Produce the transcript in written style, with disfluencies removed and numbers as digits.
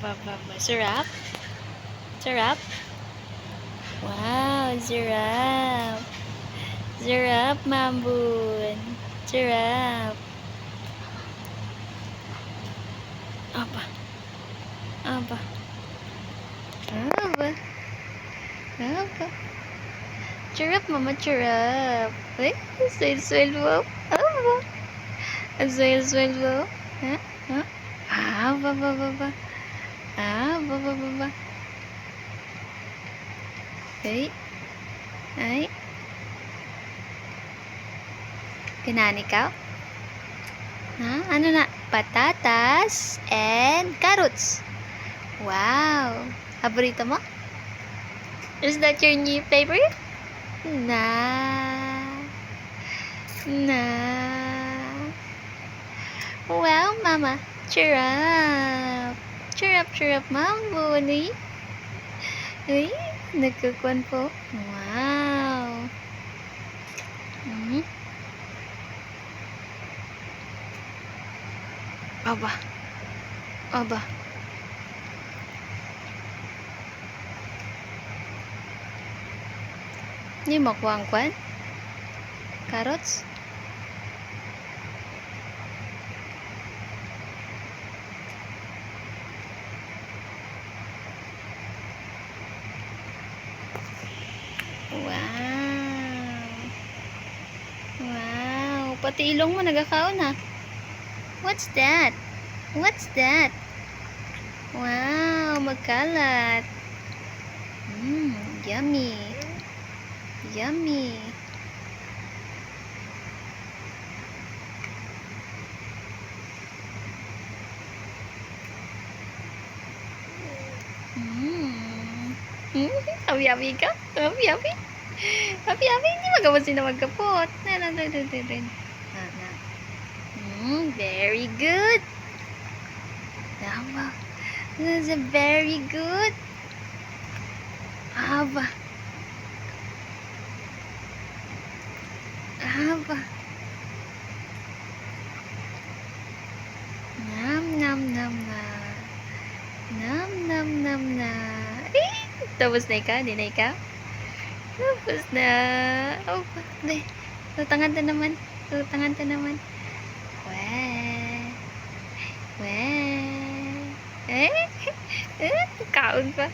Sarap? Sarap? Wow, sarap. Sarap, Mambun. Sarap. Apa? Apa? Apa? Apa? Sarap, Mama, sarap. Eh, swell-swell mo. Apa? Ang swell-swell mo. Ha? Ha? Ah, ba. Ah, ba. Ay. Ay. Kinani ka? Ha? Ano na? Patatas and carrots. Wow. Paborito mo? Is that your new favorite? Nah. Wow, Mama. Cheer up. Cheer up, Mambo. Uy, nagkakuan po. Wow. Aba. Ini mau kuang-kuan? Carrots? Wow. Pati ilong mo nagkakaon ha. What's that? Wow, magkalat. Yummy. Happy ka? Happy? Hindi magawasin na magkapot. Very good. Tama. That's very good. Aba. Nam. Tapos na ikaw? Di na ikaw? Tapos na. Oh, di. Tutangan ta naman. Weh. Kaon pa.